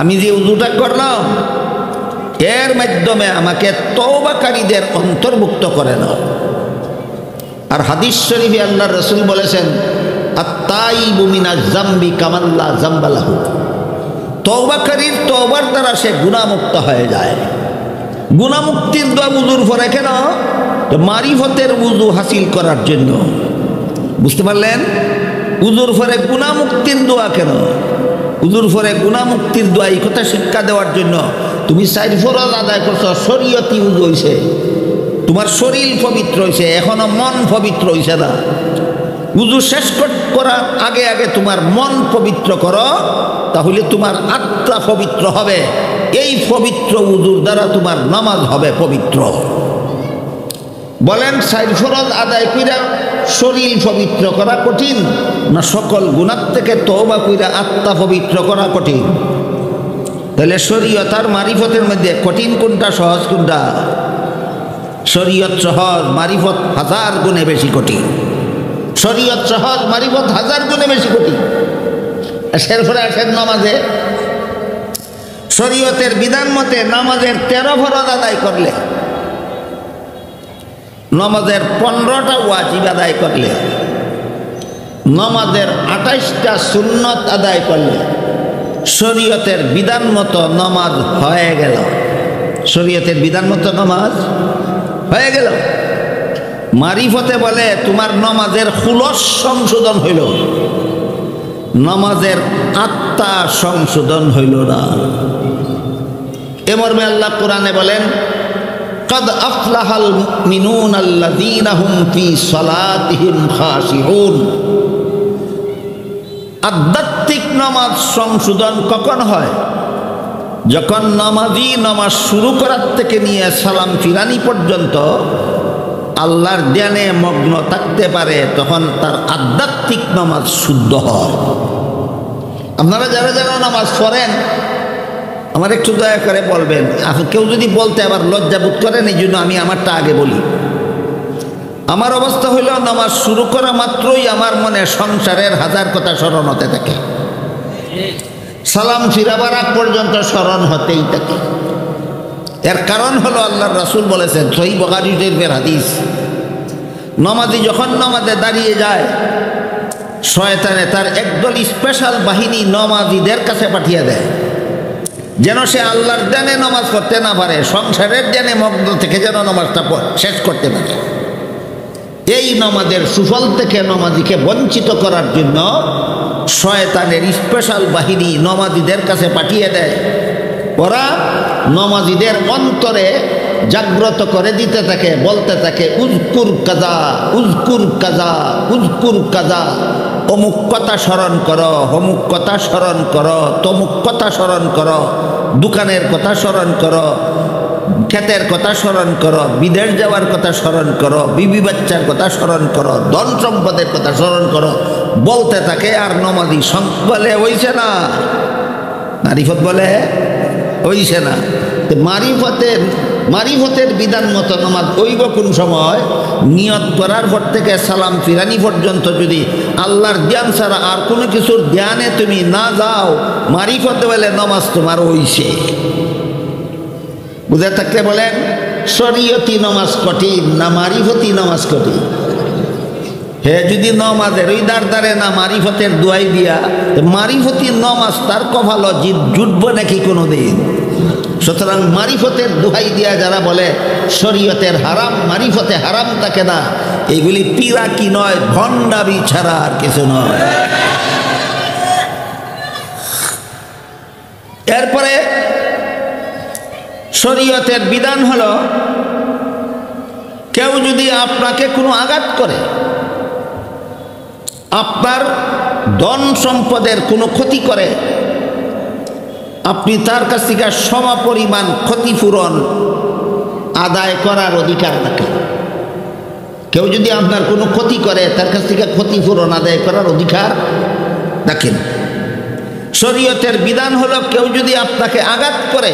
আমি যে উযুটা করলাম এর মাধ্যমে আমাকে তওবাকারীদের অন্তর্ভুক্ত করে নাও। আর হাদিস শরীফে আল্লাহর রাসূল বলেছেন, আত-তাইবু মিনাজ যামবি কামান লা যামবা লাহু। তওবাকারীর তওবার দ্বারা সে গুনাহমুক্ত হয়ে যায়। গুনাহমুক্তির দোয়া উযুর পরে কেন? তো মারিফতের উযু হাসিল করার জন্য। বুঝতে পারলেন? উযুর পরে গুনাহমুক্তির দোয়া কেন? উযুর পরে গুনাহমুক্তির দোয়া এই কথা শিক্ষা দেওয়ার জন্য। তুমি 4 ফরজ আদায় করছো, শরীয়তি উযু হইছে, তোমার শরীর পবিত্র হয়েছে, এখনো মন পবিত্র হয়েছে না। উযু শেষ করার আগে আগে তোমার মন পবিত্র করো, তাহলে তোমার আত্মা পবিত্র হবে। এই পবিত্র উযুর দ্বারা তোমার নামাজ হবে পবিত্র। বলেন, 4 ফরজ আদায় কইরা শরীর পবিত্র করা কঠিন, না সকল গুনাহ থেকে তওবা কইরা আত্মা পবিত্র করা কঠিন? তাহলে শরীয়ত আর মারিফতের মধ্যে কঠিন কোনটা, সহজ কোনটা? শরীয়ত সহজ, মারিফত 1000 গুণে বেশি কঠিন। শরীয়ত সহজ, মারিফত 1000 গুণে বেশি কঠিন। এরপরে আসেন নামাজে। শরীয়তের বিধান মতে নামাজের 13 ফরজ আদায় করলে, নামাজের 15টা ওয়াজিব আদায় করলে, নামাজের 28টা সুন্নত আদায় করলে শরীয়তের বিধান মতো নামাজ হয়ে গেল। শরীয়তের বিধান মতো নামাজ হয়ে গেল। মারিফতে বলে তোমার নামাজের খুলস সংশোধন হইল, নামাজের আত্মা সংশোধন হইল না। এ মর্মে আল্লাহ কোরআনে বলেন, قد أفلح المؤمنون الذين هم في صلاتهم خاشعون। আধ্যাত্মিক নামাজ সংশোধন কখন হয়? যখন নামাজি নামাজ শুরু করার থেকে নিয়ে সালাম ফিরানি পর্যন্ত আল্লাহর ধ্যানে মগ্ন থাকতে পারে, তখন তার আধ্যাত্মিক নামাজ শুদ্ধ হয়। আপনারা যারা যারা নামাজ পড়েন, আমার একটু দয়া করে বলবেন। কেউ যদি বলতে আবার লজ্জাবোধ করেন, এই জন্য আমি আমারটা আগে বলি। আমার অবস্থা হইল, নামাজ শুরু করা মাত্রই আমার মনে সংসারের 1000 কথা স্মরণ হতে থাকে, সালাম ফিরাবার আগ পর্যন্ত স্মরণ হতেই থাকে। এর কারণ হলো আল্লাহর রাসূল বলেছেন, সহিহ বুখারী শরীফের হাদিস, নামাজি যখন নামাজে দাঁড়িয়ে যায়, শয়তানে তার একদল স্পেশাল বাহিনী নামাজিদের কাছে পাঠিয়ে দেয়, যেন সে আল্লাহর ধ্যানে নামাজ পড়তে না পারে, সংসারের ধ্যানে মগ্ন থেকে যেন নামাজটা শেষ করতে পারে। এই নামাজের সুফল থেকে নামাজিকে বঞ্চিত করার জন্য শয়তানের স্পেশাল বাহিনী নামাজিদের কাছে পাঠিয়ে দেয়। ওরা নামাজিদের অন্তরে জাগ্রত করে দিতে থাকে, বলতে থাকে, উজকুর কাজা, উজকুর কাজা, উজকুর কাজা। অমুক কথা স্মরণ করো, অমুক কথা স্মরণ করো, তমুক কথা স্মরণ করো, দোকানের কথা স্মরণ করো, ক্ষেতের কথা স্মরণ করো, বিদেশ যাওয়ার কথা স্মরণ করো, বিবি বাচ্চার কথা স্মরণ করো, ধন সম্পদের কথা স্মরণ করো, বলতে থাকে। আর নমাজি বলে হইছে না, মারিফত বলে হইছে না। মারিফতের বিধান মতো নামাজ হইব কোন সময়? নিয়ত করার পর থেকে সালাম ফিরানি পর্যন্ত যদি আল্লাহর ধ্যান ছাড়া আর কোনো কিছুর ধ্যানে তুমি না যাও, মারিফতে বলে নামাজ তোমার হইছে। বুঝে থাকলে বলেন, শরীয়তি নামাজ কঠিন না মারিফতি নামাজ কঠিন? হে যদি নামাজের ওই দাঁড়ে না মারিফতের দোয়াই দিয়া, মারিফতি নামাজ তার কপাল জুটব নাকি কোনো দিন? সুতরাং মারিফতের দোহাই দিয়া যারা বলে শরীয়তের হারাম, মারিফতে হারাম থাকে না, এগুলি পিরাকি নয়, ভণ্ডামি ছাড়া আর কিছু নয়। এরপরে শরীয়তের বিধান হলো, কেউ যদি আপনাকে কোনো আঘাত করে, আপনার ধন সম্পদের কোনো ক্ষতি করে, আপনি তার কাছ থেকে সমপরিমাণ ক্ষতিপূরণ আদায় করার অধিকার রাখেন। কেউ যদি আপনার কোনো ক্ষতি করে, তার কাছ থেকে ক্ষতিপূরণ আদায় করার অধিকার রাখেন। শরীয়তের বিধান হলো, কেউ যদি আপনাকে আঘাত করে,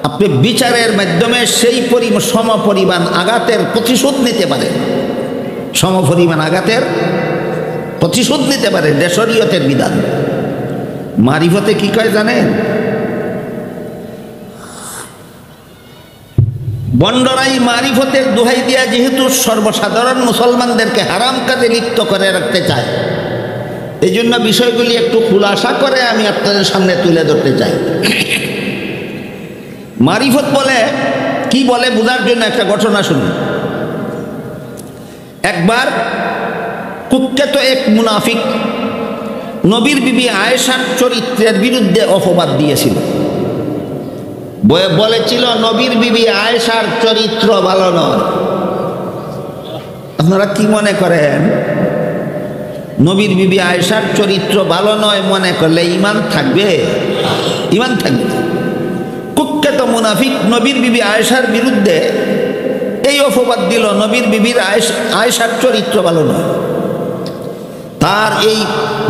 আপনি বিচারের মাধ্যমে সেই সমপরিমাণ আঘাতের প্রতিশোধ নিতে পারেন। সমপরিমাণ আঘাতের প্রতিশোধ নিতে পারেন, এটা শরীয়তের বিধান। মারিফতে কি কয় জানেন? বন্ডরাই মারিফতের দোহাই দিয়া যেহেতু সর্বসাধারণ মুসলমানদেরকে হারাম কাজে লিপ্ত করে রাখতে চায়, এই জন্য বিষয়গুলি একটু খুলাসা করে আমি আপনাদের সামনে তুলে ধরতে চাই। মারিফত বলে কি বলে বোঝার জন্য একটা ঘটনা শুনুন। একবার কুখ্যাত এক মুনাফিক নবীর বিবি আয়েশার চরিত্রের বিরুদ্ধে অপবাদ দিয়েছিল। বলেছিল নবীর বিবি আয়েশার চরিত্র ভালো নয়। আপনারা কি মনে করেন, নবীর বিবি আয়েশার চরিত্র ভালো নয় মনে করলে ঈমান থাকবে? ঈমান থাকবে। কুখ্যাত মুনাফিক নবীর বিবি আয়েশার বিরুদ্ধে এই অপবাদ দিল, নবীর বিবির আয়েশার চরিত্র ভালো নয়। তার এই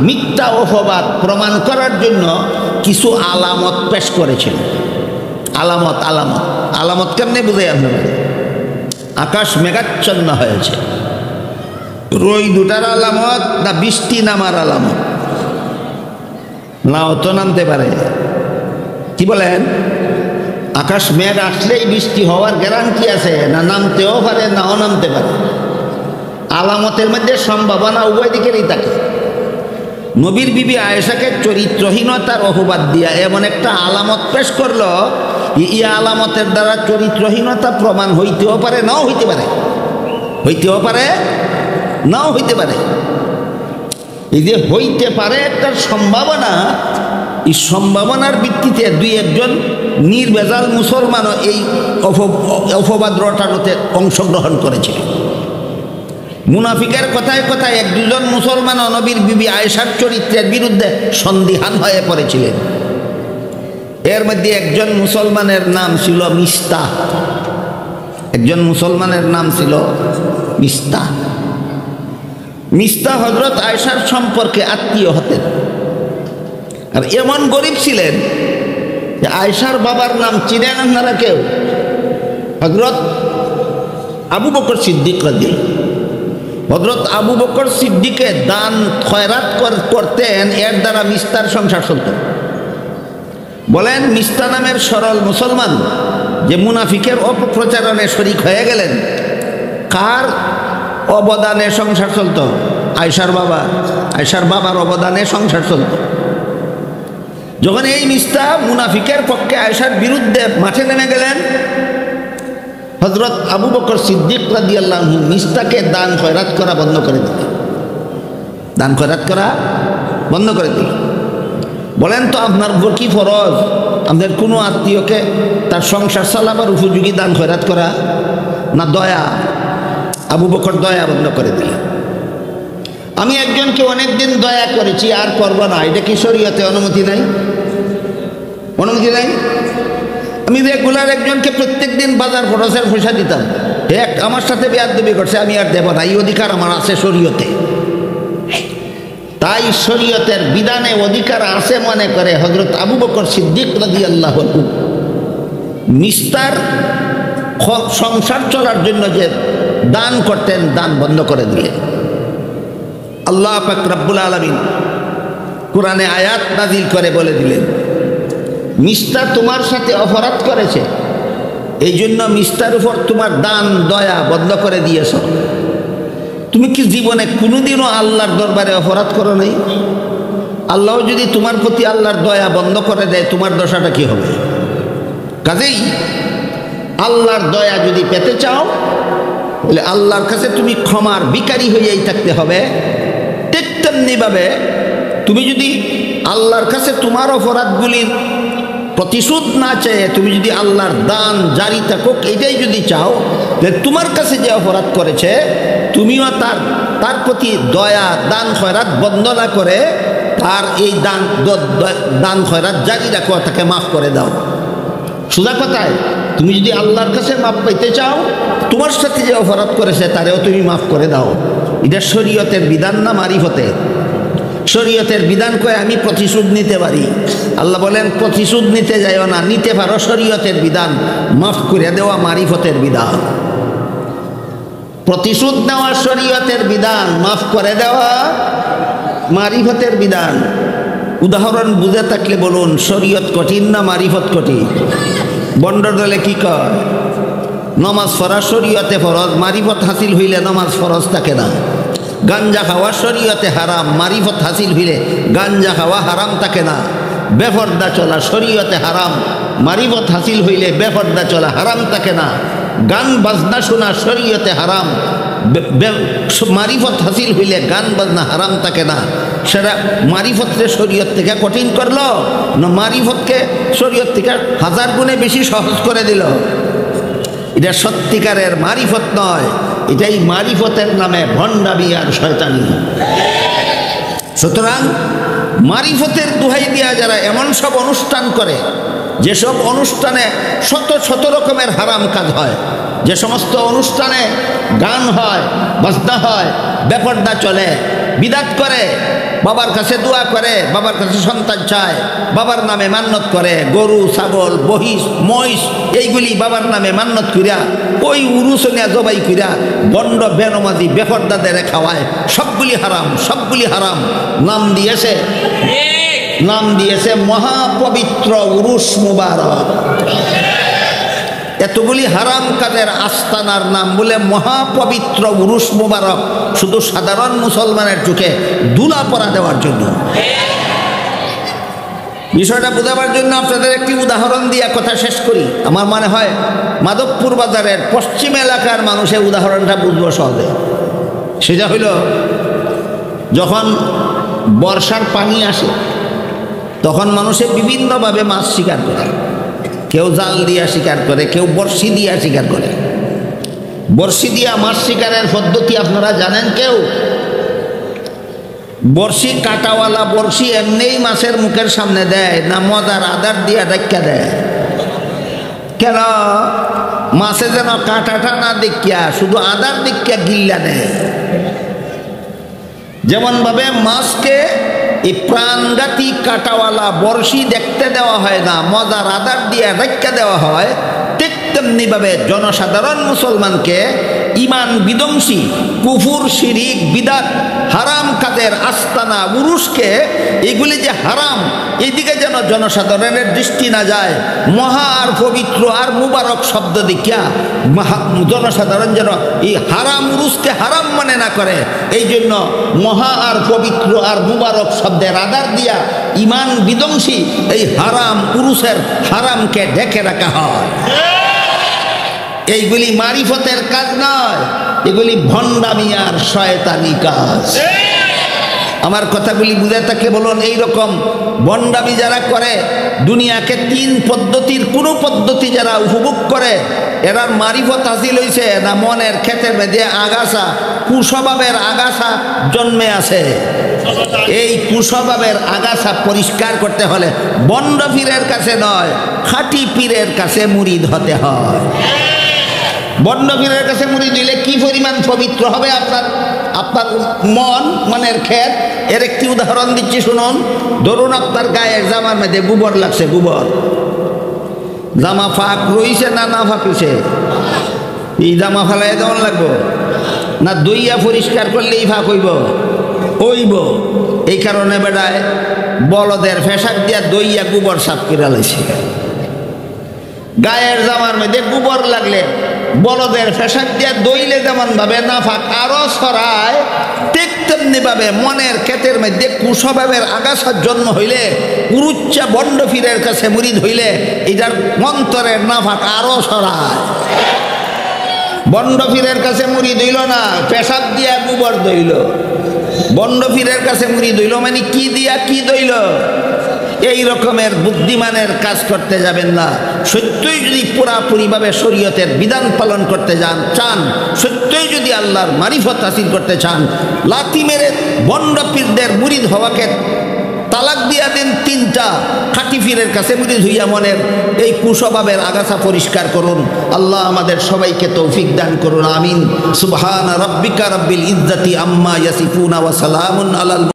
মিথ্যা অপবাদ প্রমাণ করার জন্য কিছু আলামত পেশ করেছিল। আলামত আলামত আলামত কেমনে বুঝে আপনারা? আকাশ মেঘাচ্ছন্ন হয়েছে, রই দুটার আলামত না বৃষ্টি নামার আলামত? নাও তো নামতে পারে। কি বলেন? আকাশ মেঘ আসলেই বৃষ্টি হওয়ার গ্যারান্টি আছে? না নামতেও পারে, নাও নামতে পারে। আলামতের মধ্যে সম্ভাবনা উভয় দিকেরই থাকে। নবীর বিবি আয়েশাকে চরিত্রহীনতার অপবাদ দিয়া এমন একটা আলামত পেশ করলো, এই আলামতের দ্বারা চরিত্রহীনতা প্রমাণ হইতেও পারে, নাও হইতে পারে। হইতেও পারে, নাও হইতে পারে। এই যে হইতে পারে একটা সম্ভাবনা, এই সম্ভাবনার ভিত্তিতে দুই একজন নির্ভেজাল মুসলমানও এই অপবাদ রটানোতে অংশগ্রহণ করেছিল। মুনাফিকের কথায় কথায় এক দুজন মুসলমান নবীর বিবি আয়েশার চরিত্রের বিরুদ্ধে সন্দিহান হয়ে পড়েছিলেন। এর মধ্যে একজন মুসলমানের নাম ছিল মিস্তাহ। একজন মুসলমানের নাম ছিল মিস্তাহ। মিস্তাহ হযরত আয়েশার সম্পর্কে আত্মীয় হতেন, আর এমন গরিব ছিলেন যে আয়েশার বাবার নাম চিনেন আপনারা কেউ? হযরত আবু বকর সিদ্দিক রাদিয়াল্লাহু। হযরত আবু বকর সিদ্দিকে দান খয়রাত করতেন, এর দ্বারা মিস্তার সংসার চলত। বলেন, মিস্তা নামের সরল মুসলমান যে মুনাফিকের অপপ্রচারণে শরিক হয়ে গেলেন, কার অবদানে সংসার চলত? আয়েশার বাবা। আয়েশার বাবার অবদানে সংসার চলত। যখন এই মিস্তা মুনাফিকের পক্ষে আয়েশার বিরুদ্ধে মাঠে নেমে গেলেন, হযরত আবু বকর সিদ্দিক রাদিয়াল্লাহু আনহু মিস্তাকে দান খয়রাত করা বন্ধ করে দিলেন। দান খয়রাত করা বন্ধ করে দিলেন। বলেন তো আপনার উপর কি ফরজ আমাদের কোনো আত্মীয়কে তার সংসার চালাবার উপযোগী দান খয়রাত করা, না দয়া? আবু বকর দয়া বন্ধ করে দিলেন। আমি একজনকে অনেকদিন দয়া করেছি, আর করব না, এটা কি শরীয়তে অনুমতি নাই? অনুমতি নাই। আমি রেগুলার একজনকে প্রত্যেক দিন বাজার খরচের পয়সা দিতাম, এক আমার সাথে বেয়াদবি করছে, আমি আর দেব না, এই অধিকার আমার আছে শরীয়তে। তাই শরীয়তের বিধানে অধিকার আছে মনে করে হযরত আবু বকর সিদ্দিক রাদিয়াল্লাহু আনহু মিস্তার সংসার চলার জন্য যে দান করতেন, দান বন্ধ করে দিলেন। আল্লাহ পাক রব্বুল আলামিন কোরআনে আয়াত নাজিল করে বলে দিলেন, মিস্তা তোমার সাথে অপরাধ করেছে, এই জন্য মিস্তার উপর তোমার দান দয়া বন্ধ করে দিয়েছ। তুমি কি জীবনে কোনোদিনও আল্লাহর দরবারে অপরাধ করো নাই? আল্লাহ যদি তোমার প্রতি আল্লাহর দয়া বন্ধ করে দেয়, তোমার দশাটা কি হবে? কাজেই আল্লাহর দয়া যদি পেতে চাও, বলে আল্লাহর কাছে তুমি ক্ষমার ভিখারি হয়েই থাকতে হবে। ঠিক তেমনিভাবে তুমি যদি আল্লাহর কাছে তোমার অপরাধগুলির প্রতিশোধ না চেয়ে তুমি যদি আল্লাহর দান জারি থাকুক এটাই যদি চাও, যে তোমার কাছে যে অপরাধ করেছে তুমিও তার প্রতি দয়া দান খয়রাত বন্ধ না করে তার এই দান খয়রাত জারি রাখো, তাকে মাফ করে দাও। সোজা কথায় তুমি যদি আল্লাহর কাছে মাফ পাইতে চাও, তোমার সাথে যে অপরাধ করেছে তারেও তুমি মাফ করে দাও। এটা শরীয়তের বিধান না মারিফতে? শরীয়তের বিধান কয়ে আমি প্রতিশোধ নিতে পারি। আল্লাহ বলেন প্রতিশোধ নিতে যাইও না, নিতে পারো শরীয়তের বিধান, মাফ করে দেওয়া মারিফতের বিধান। প্রতিশোধ নেওয়া শরীয়তের বিধান, মাফ করে দেওয়া মারিফতের বিধান। উদাহরণ বুঝে থাকলে বলুন, শরীয়ত কঠিন না মারিফত কঠিন? বন্ডর দলে কি কয়, নমাজ পড়া শরীয়তে ফরজ, মারিফত হাসিল হইলে নমাজ ফরজ থাকে না। গাঞ্জা খাওয়া শরীয়তে হারাম, মারিফত হাসিল হইলে গাঞ্জা খাওয়া হারাম থাকে না। বেপরদা চলা শরীয়তে হারাম, মারিফত হাসিল হইলে বেপরদা চলা হারাম থাকে না। গান বাজনা শোনা শরীয়তে হারাম, মারিফত হাসিল হইলে গান বাজনা হারাম থাকে না, সেটা মারিফতকে শরীয়ত থেকে কঠিন করলো না মারিফতকে শরীয়ত থেকে হাজার গুণে বেশি সহজ করে দিল? এটা সত্যিকারের মারিফত নয়, এটাই মারিফতের নামে ভণ্ডামি আর শয়তানি। সুতরাং মারিফতের দোহাই দিয়া যারা এমন সব অনুষ্ঠান করে, যেসব অনুষ্ঠানে শত শত রকমের হারাম কাজ হয়, যে সমস্ত অনুষ্ঠানে গান হয়, বাজনা হয়, বেপরদা চলে, বিদাত করে, বাবার কাছে দোয়া করে, বাবার কাছে সন্তান চায়, বাবার নামে মান্নত করে, গরু ছাগল মহিষ এইগুলি বাবার নামে মান্নত করিয়া ওই উরুসনিয়া জবাই করিয়া বন্ড বেনমাজি বেপরদাদের খাওয়ায়, সবগুলি হারাম, সবগুলি হারাম। নাম দিয়েছে মহাপবিত্র উরুস মুবারক। এতগুলি হারাম কাজের আস্তানার নাম বলে মহাপবিত্র উরুস মুবারক, শুধু সাধারণ মুসলমানের চোখে দুলা পরা দেওয়ার জন্য। বিষয়টা বোঝাবার জন্য আপনাদের একটি উদাহরণ দিয়ে কথা শেষ করি। আমার মনে হয় মাধবপুর বাজারের পশ্চিম এলাকার মানুষের উদাহরণটা বুঝবো সহজে। সেটা হইল, যখন বর্ষার পানি আসে তখন মানুষে বিভিন্নভাবে মাছ শিকার করে। কেউ জাল দিয়া শিকার করে, কেউ বড়শি দিয়া শিকার করে। বড়শি দিয়া মাছ শিকারের পদ্ধতি আপনারা জানেন? কেউ বড়শি কাটাওয়ালা বড়শি এমনিই মাছের মুখের সামনে দেয় না মজার আদার দিয়া ডাক্কা দেয়? কেন? মাছে যেন কাঁটাটা না দেখিয়া শুধু আদার দেখিয়া গিল্লা দেয়। যেমনভাবে মাছকে এই প্রাণঘাতী কাটাওয়ালা বড়শি দেখতে দেওয়া হয় না, মজার আদার দিয়ে রেখা দেওয়া হয়, ঠিক তেমনিভাবে জনসাধারণ মুসলমানকে ইমান বিধ্বংসী কুফুর শিরিক বিদাত হারাম কাজের আস্তানা উরুসকে, এগুলি যে হারাম এইদিকে যেন জনসাধারণের দৃষ্টি না যায়, মহা আর পবিত্র আর মুবারক শব্দ দেখিয়া জনসাধারণ যেন এই হারাম উরুসকে হারাম মনে না করে, এই জন্য মহা আর পবিত্র আর মুবারক শব্দের আদার দিয়া ইমান বিধ্বংসী এই হারাম উরুসের হারামকে ঢেকে রাখা হয়। এইগুলি মারিফতের কাজ নয়, এগুলি ভণ্ডামি আর শয়তানি কাজ। আমার কথাগুলি বুঝে তাকে বলুন, এইরকম ভণ্ডামি যারা করে, দুনিয়াকে তিন পদ্ধতির কোনো পদ্ধতি যারা উপভোগ করে, এরার মারিফত হাসিল হয়েছে না মনের ক্ষেতের মধ্যে আগাছা, কুস্বভাবের আগাছা জন্মে আছে। এই কুস্বভাবের আগাছা পরিষ্কার করতে হলে বন্ড পীরের কাছে নয়, খাঁটি পীরের কাছে মুরিদ হতে হয়। বন্ড পীরের কাছে মুরিদ দিলে কি পরিমাণ পবিত্র হবে আপনার মনের ক্ষেত। এর একটি উদাহরণ দিচ্ছি শুনুন। ধরুন আপনার গায়ের জামার মধ্যে গোবর লাগছে, গোবর জামা ফাঁক রইছে না ফাঁকিছে, এই জামা ফালাই দেওয়ান লাগবো না দইয়া পরিষ্কার করলেই ফাঁক হইব? এই কারণে বেড়ায় বলদের ফেসাক দিয়া দইয়া গোবর সাফ করে লাইছে। গায়ের জামার মধ্যে গোবর লাগলে বলদের ফেসাক দিয়া দইলে যেমন ভাবে না ফাঁক আরো ছড়ায়, ঠিক তেমনি ভাবে মনের ক্ষেতের মধ্যে কুস্বভাবের আগাছার জন্ম হইলে, কুরুচ্চা বন্ড পীরের কাছে মুরিদ হইলে এটার মন্তরের না ফাঁক আরো ছড়ায়। বন্ড পীরের কাছে মুরিদ হইল না, পেশাব দিয়া গোবর দইল। বন্ড পীরের কাছে মুরিদ হইল মানে কি দিয়া কি দইল? এই রকমের বুদ্ধিমানের কাজ করতে যাবেন না। সত্যই যদি পুরাপুরিভাবে শরীয়তের বিধান পালন করতে চান, সত্যই যদি আল্লাহর মারিফত হাসিল করতে চান, লাথি মেরে বন্ড পীরদের মুরিদ হওয়াকে তালাক দিয়া দিন তিনটা, খাঁটি পীরের কাছে মুরিদ হইয়া মনের এই কুস্বভাবের আগাছা পরিষ্কার করুন। আল্লাহ আমাদের সবাইকে তৌফিক দান করুন, আমিন। সুবহান রাব্বিকা রাব্বিল ইজ্জাতি আম্মা ইয়াসিফুন ওয়া সালামুন আলাল